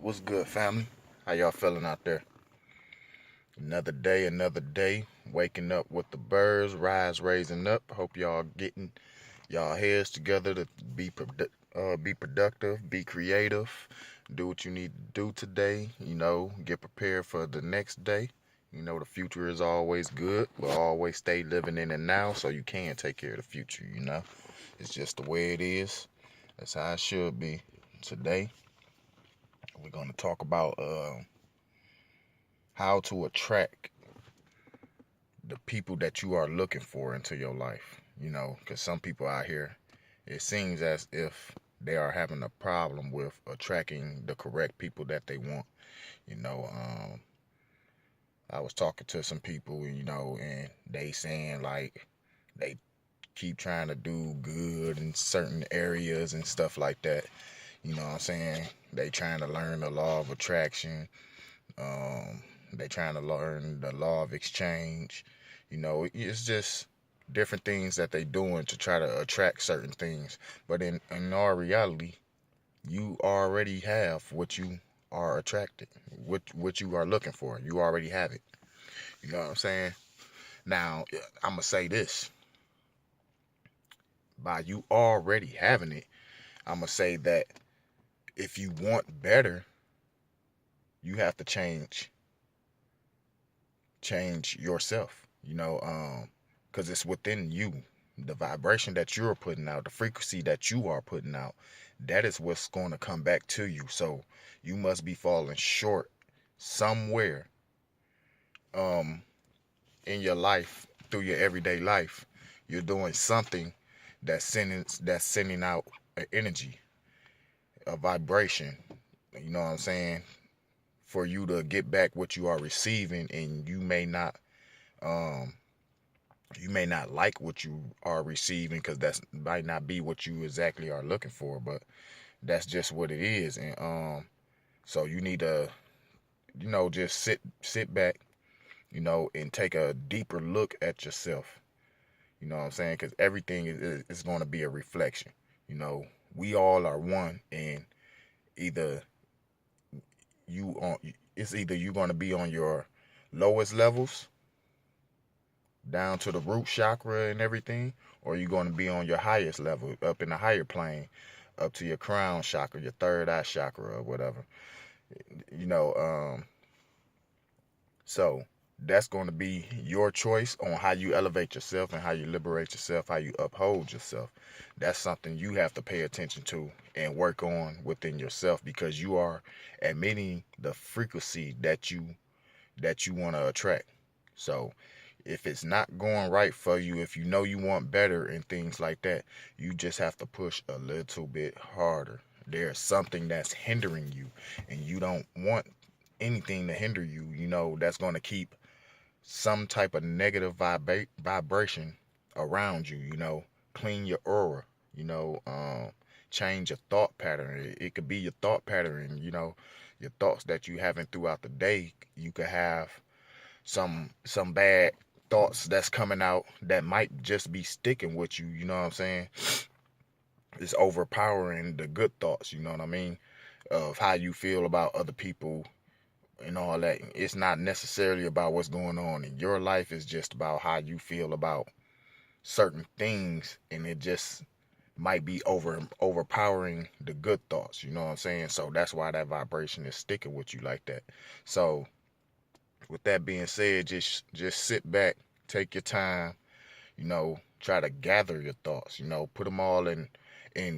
What's good, family? How y'all feeling out there? Another day. Waking up with the birds, rise, raising up. Hope y'all getting y'all heads together to be productive, be creative, do what you need to do today. Get prepared for the next day. The future is always good, but always stay living in it now so you can take care of the future. It's just the way it is. That's how it should be. Today, we're going to talk about how to attract the people that you are looking for into your life. Because some people out here, it seems as if they are having a problem with attracting the correct people that they want. You know, um, I was talking to some people, and they saying like they keep trying to do good in certain areas and stuff like that. You know what I'm saying? They trying to learn the law of attraction. Um, they trying to learn the law of exchange. It's just different things that they doing to try to attract certain things. But in our reality, you already have what you are attracted, what you are looking for. You already have it. You know what I'm saying? Now, I'm gonna say this: by you already having it, I'm gonna say that if you want better, you have to change yourself. Because it's within you. The vibration that you're putting out, the frequency that you are putting out, that is what's going to come back to you. So you must be falling short somewhere um in your life, through your everyday life. You're doing something that's sending out an energy, a vibration. You know what I'm saying? For you to get back what you are receiving, and um you may not like what you are receiving, because that might not be what you exactly are looking for, but that's just what it is. And so you need to just sit back, and take a deeper look at yourself. You know what I'm saying? Because everything is going to be a reflection. you know we all are one, and either you on it's either you're going to be on your lowest levels, down to the root chakra and everything, or you're going to be on your highest level, up in the higher plane, up to your crown chakra, your third eye chakra, or whatever. You know, so that's going to be your choice on how you elevate yourself and how you liberate yourself, how you uphold yourself. That's something you have to pay attention to and work on within yourself, because you are emitting the frequency that you want to attract. So if it's not going right for you, if you know you want better and things like that, you just have to push a little bit harder. There's something that's hindering you, and you don't want anything to hinder you, that's going to keep some type of negative vibration around you. Clean your aura. you know um Change your thought pattern. It could be your thought pattern, your thoughts that you having throughout the day. You could have some bad thoughts that's coming out that might just be sticking with you. You know what I'm saying? It's overpowering the good thoughts, you know what I mean, of how you feel about other people and all that. It's not necessarily about what's going on in your life. It's just about how you feel about certain things, and it just might be overpowering the good thoughts. You know what I'm saying? So that's why that vibration is sticking with you like that. So with that being said, just sit back, take your time, try to gather your thoughts, put them all in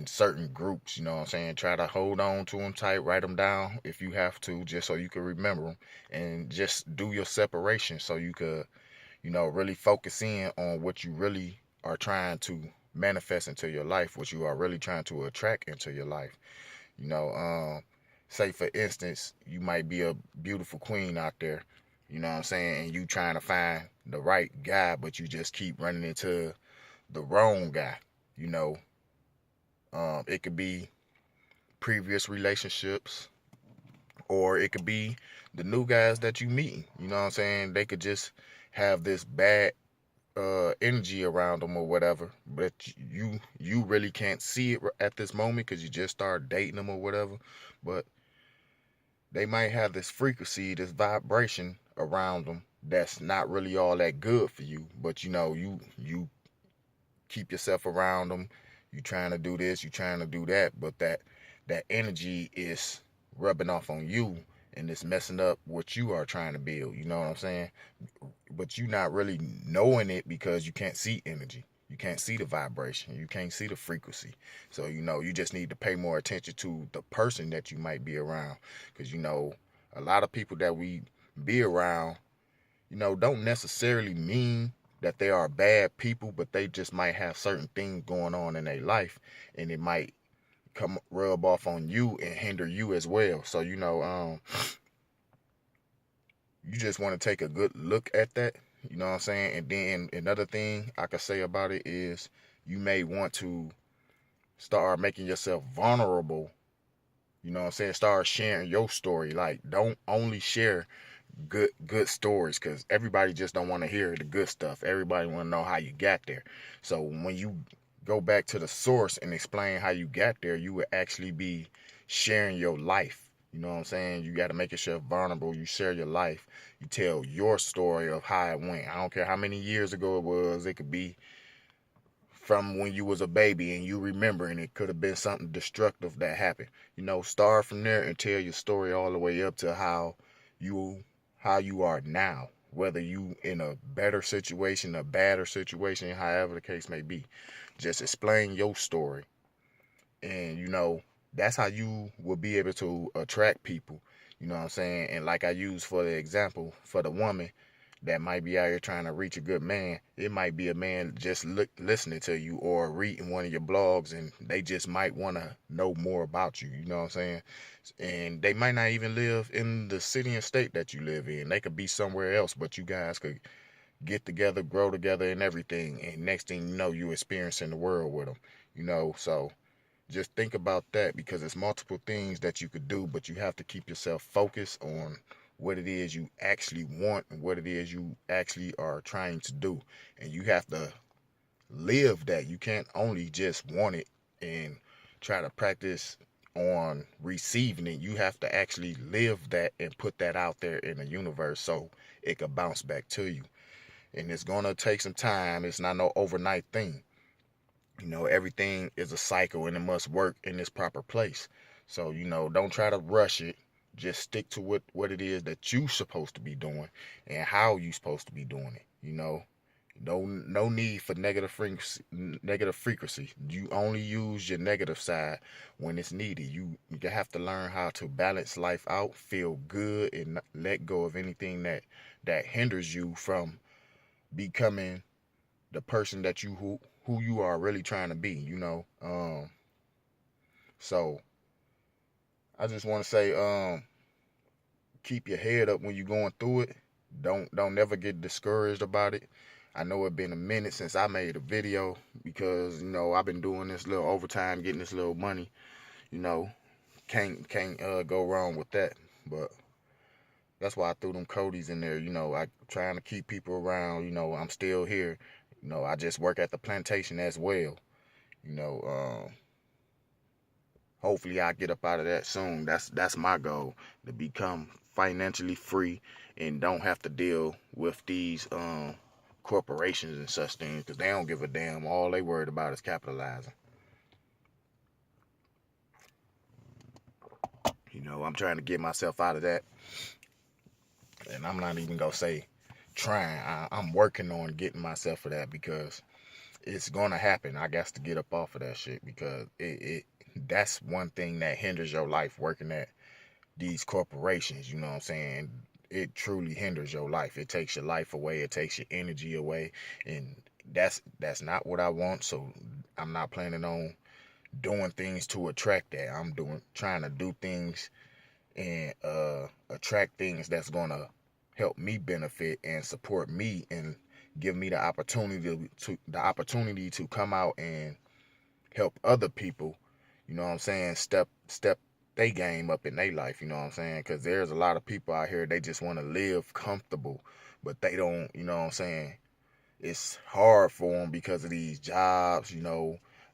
certain groups. You know what I'm saying? Try to hold on to them tight, write them down if you have to, just so you can remember them, and just do your separation so you could, really focus in on what you really are trying to manifest into your life, what you are really trying to attract into your life. You know, say for instance, you might be a beautiful queen out there, you know what I'm saying, and you trying to find the right guy, but you just keep running into the wrong guy. You know, it could be previous relationships, or it could be the new guys that you meet. You know what I'm saying? They could just have this bad energy around them or whatever, but you really can't see it at this moment because you just start dating them or whatever. But they might have this frequency, this vibration around them that's not really all that good for you. But you keep yourself around them. You trying to do this, you trying to do that, but that energy is rubbing off on you and it's messing up what you are trying to build. You know what I'm saying? But you not really knowing it because you can't see energy. You can't see the vibration. You can't see the frequency. So you just need to pay more attention to the person that you might be around, because a lot of people that we be around, don't necessarily mean that they are bad people, but they just might have certain things going on in their life, and it might come rub off on you and hinder you as well. So you just want to take a good look at that. You know what I'm saying? And then another thing I could say about it is you may want to start making yourself vulnerable. You know what I'm saying? Start sharing your story. Like, don't only share good stories, because everybody just don't want to hear the good stuff. Everybody want to know how you got there. So when you go back to the source and explain how you got there, you would actually be sharing your life. You know what I'm saying? You got to make yourself vulnerable. You share your life. You tell your story of how it went. I don't care how many years ago it was. It could be from when you was a baby and you remember, and it could have been something destructive that happened. Start from there and tell your story all the way up to you you are now, whether you in a better situation, a badder situation, however the case may be. Just explain your story, and that's how you will be able to attract people. You know what I'm saying? And like I used for the example for the woman that might be out here trying to reach a good man, it might be a man just listening to you or reading one of your blogs, and they just might want to know more about you. You know what I'm saying? And they might not even live in the city and state that you live in. They could be somewhere else, but you guys could get together, grow together, and everything. And next thing you know, you experiencing the world with them. So just think about that, because it's multiple things that you could do, but you have to keep yourself focused on what it is you actually want and what it is you actually are trying to do. And you have to live that. You can't only just want it and try to practice on receiving it. You have to actually live that and put that out there in the universe so it could bounce back to you. And it's going to take some time. It's not no overnight thing. Everything is a cycle and it must work in its proper place. So, don't try to rush it. Just stick to what it is that you supposed to be doing and how you supposed to be doing it. No need for negative frequency. Negative frequency. You only use your negative side when it's needed. You have to learn how to balance life out, feel good, and let go of anything that hinders you from becoming the person that who you are really trying to be. So I just want to say, keep your head up when you're going through it. Don't never get discouraged about it. I know it's been a minute since I made a video, because I've been doing this little overtime, getting this little money. you know can't go wrong with that. But that's why I threw them Codys in there. I trying to keep people around. I'm still here. I just work at the plantation as well. you know Hopefully I get up out of that soon. That's my goal, to become financially free and don't have to deal with these corporations and such things, because they don't give a damn. All they worried about is capitalizing. I'm trying to get myself out of that, and I'm not even gonna say trying. I'm working on getting myself for that, because it's gonna happen. I got to get up off of that shit, because it that's one thing that hinders your life, working at these corporations. You know what I'm saying? It truly hinders your life. It takes your life away. It takes your energy away, and that's not what I want. So I'm not planning on doing things to attract that. I'm trying to do things and attract things that's gonna help me benefit and support me and give me the opportunity to come out and help other people. You know what I'm saying? Step they game up in their life. You know what I'm saying? Because there's a lot of people out here, they just want to live comfortable, but they don't. You know what I'm saying? It's hard for them because of these jobs.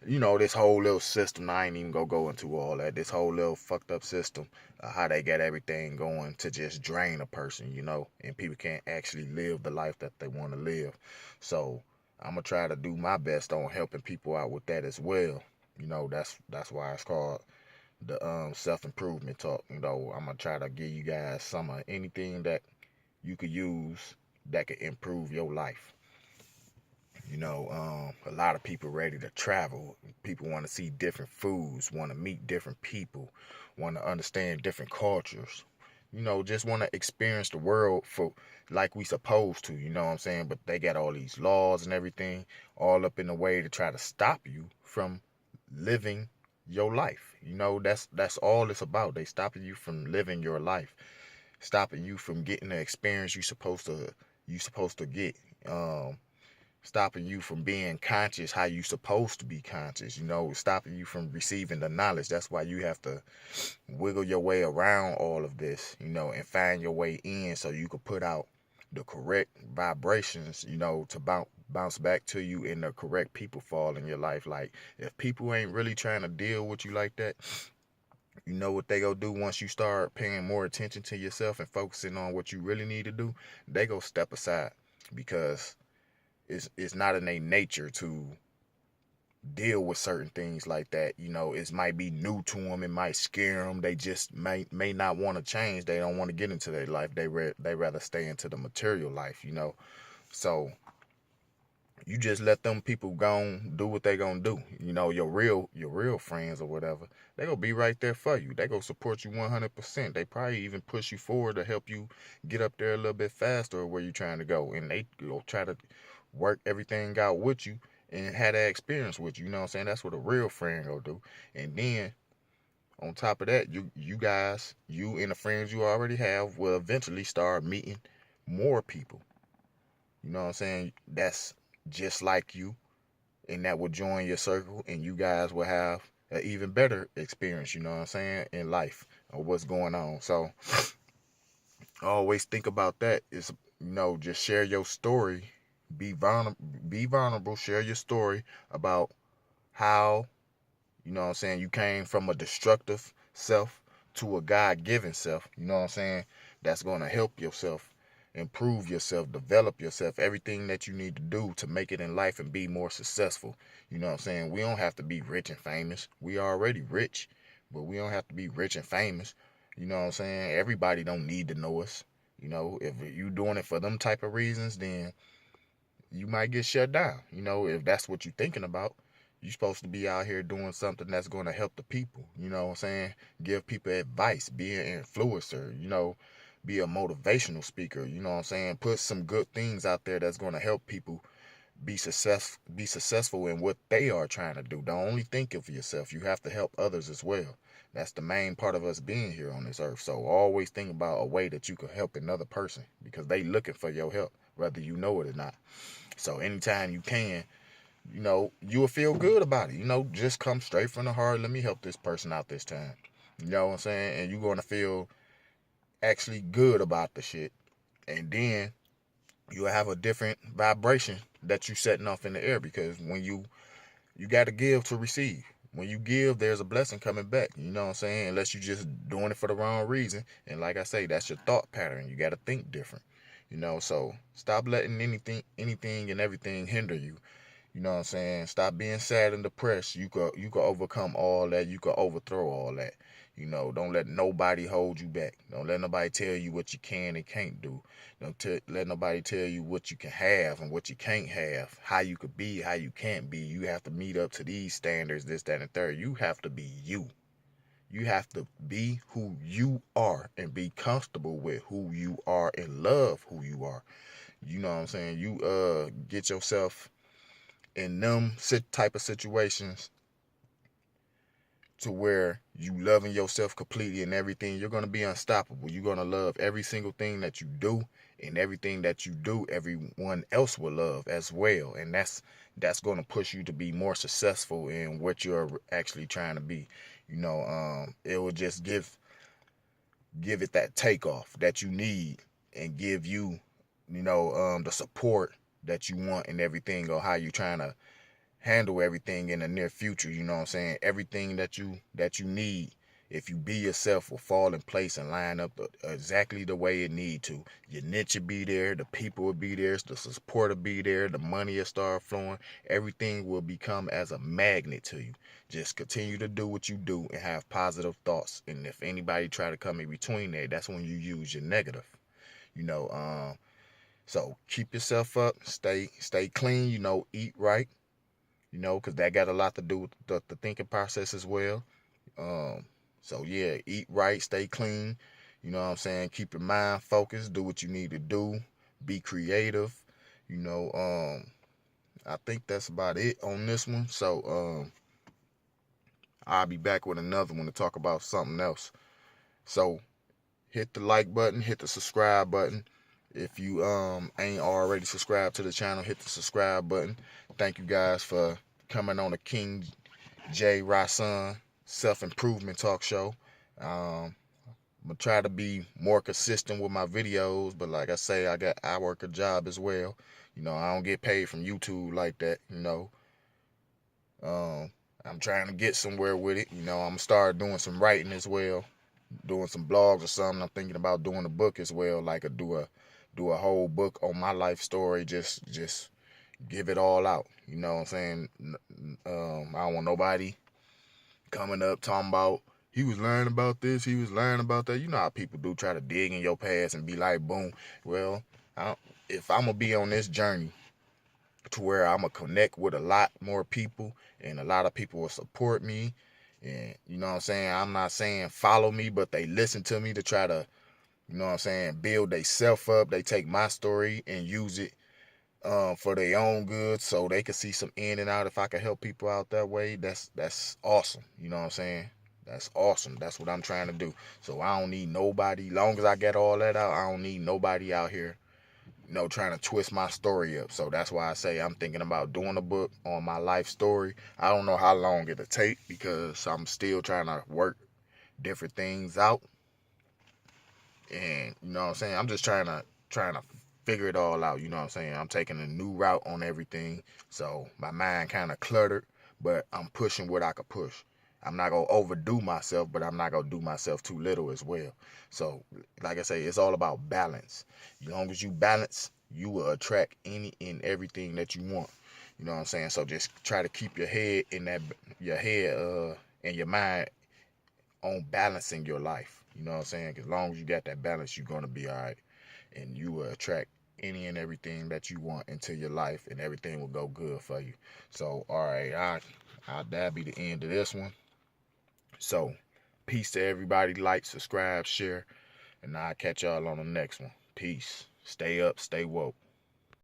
this whole little system. I ain't even gonna go into all that. This whole little fucked up system, how they got everything going to just drain a person, and people can't actually live the life that they want to live. So I'm gonna try to do my best on helping people out with that as well. That's why it's called the self improvement talk. I'm gonna try to give you guys some of anything that you could use that could improve your life. A lot of people ready to travel. People want to see different foods, want to meet different people, want to understand different cultures. Just want to experience the world for like we supposed to. You know what I'm saying? But they got all these laws and everything all up in the way to try to stop you from living your life. That's all it's about. They stopping you from living your life, stopping you from getting the experience you supposed to get. Stopping you from being conscious how you supposed to be conscious, stopping you from receiving the knowledge. That's why you have to wiggle your way around all of this, and find your way in so you can put out the correct vibrations, to bounce back to you, and the correct people fall in your life. Like, if people ain't really trying to deal with you like that, you know what they go do once you start paying more attention to yourself and focusing on what you really need to do? They go step aside, because it's not in their nature to deal with certain things like that. It might be new to them. It might scare them. They just may not want to change. They don't want to get into their life. They rather stay into the material life. So you just let them people go and do what they gonna do. Your real friends or whatever, they gonna be right there for you. They gonna support you 100%. They probably even push you forward to help you get up there a little bit faster where you trying to go, and they go try to work everything out with you and have that experience with you. You know what I'm saying? That's what a real friend gonna do. And then on top of that, you and the friends you already have will eventually start meeting more people. You know what I'm saying? That's just like you, and that will join your circle, and you guys will have an even better experience, you know what I'm saying, in life, or what's going on. So always think about that. Is just share your story. Be vulnerable, share your story about how, you came from a destructive self to a God-given self, you know what I'm saying, that's going to help yourself improve yourself, develop yourself, everything that you need to do to make it in life and be more successful. You know what I'm saying? We don't have to be rich and famous. We already rich, but we don't have to be rich and famous. You know what I'm saying? Everybody don't need to know us. If you doing it for them type of reasons, then you might get shut down. If that's what you're thinking about, you're supposed to be out here doing something that's going to help the people. You know what I'm saying? Give people advice, be an influencer, be a motivational speaker. You know what I'm saying? Put some good things out there that's going to help people be successful in what they are trying to do. Don't only think of yourself. You have to help others as well. That's the main part of us being here on this earth. So always think about a way that you can help another person, because they looking for your help, whether you know it or not. So anytime you can, you'll feel good about it. Just come straight from the heart. Let me help this person out this time. You know what I'm saying? And you're going to feel actually good about the shit. And then you'll have a different vibration that you setting off in the air, because when you got to give to receive. When you give, there's a blessing coming back. You know what I'm saying? Unless you're just doing it for the wrong reason. And like I say, that's your thought pattern. You got to think different. So stop letting anything and everything hinder you. You know what I'm saying? Stop being sad and depressed. You could overcome all that. You could overthrow all that. Don't let nobody hold you back. Don't let nobody tell you what you can and can't do. Don't let nobody tell you what you can have and what you can't have, how you could be, how you can't be. You have to meet up to these standards, this, that, and third. You have to be you. You have to be who you are and be comfortable with who you are and love who you are. You know what I'm saying? You get yourself in them type of situations to where you loving yourself completely and everything, you're going to be unstoppable. You're going to love every single thing that you do, and everything that you do, everyone else will love as well. And that's going to push you to be more successful in what you're actually trying to be. It will just give it that takeoff that you need, and give you, the support that you want and everything, or how you trying to handle everything in the near future. You know what I'm saying? Everything that you need, if you be yourself, will fall in place and line up exactly the way it need to. Your niche will be there, the people will be there, the support will be there, the money will start flowing. Everything will become as a magnet to you. Just continue to do what you do and have positive thoughts. And if anybody try to come in between there, that's when you use your negative. You know, so keep yourself up, stay clean, eat right, because that got a lot to do with the thinking process as well. Um, so yeah, eat right, stay clean. You know what I'm saying? Keep your mind focused, do what you need to do, be creative. You know, I think that's about it on this one. So I'll be back with another one to talk about something else. So hit the like button, hit the subscribe button. If you ain't already subscribed to the channel, hit the subscribe button. Thank you guys for coming on the King J. Rason self-improvement talk show. I'm gonna try to be more consistent with my videos, but like I say, I work a job as well. I don't get paid from YouTube like that. Um, I'm trying to get somewhere with it. I'm gonna start doing some writing as well, doing some blogs or something. I'm thinking about doing a book as well, like do a whole book on my life story. Just give it all out. You know what I'm saying? I don't want nobody coming up talking about he was learning about this, he was learning about that. You know how people do, try to dig in your past and be like, boom. Well, if I'm gonna be on this journey to where I'm gonna connect with a lot more people and a lot of people will support me, and you know what I'm saying, I'm not saying follow me, but they listen to me to try to, you know what I'm saying, build they self up. They take my story and use it for their own good, so they can see some in and out. If I can help people out that way, that's awesome. You know what I'm saying? That's awesome. That's what I'm trying to do. So I don't need nobody. Long as I get all that out, I don't need nobody out here, trying to twist my story up. So that's why I say I'm thinking about doing a book on my life story. I don't know how long it'll take because I'm still trying to work different things out. And you know what I'm saying? I'm just trying to figure it all out. You know what I'm saying? I'm taking a new route on everything. So my mind kind of cluttered, but I'm pushing what I could push. I'm not gonna overdo myself, but I'm not gonna do myself too little as well. So like I say, it's all about balance. As long as you balance, you will attract any and everything that you want. You know what I'm saying? So just try to keep your head and your mind on balancing your life. You know what I'm saying? As long as you got that balance, you're gonna be all right, and you will attract any and everything that you want into your life, and everything will go good for you. So, all right, that'll be the end of this one. So, peace to everybody. Like, subscribe, share, and I'll catch y'all on the next one. Peace. Stay up, stay woke.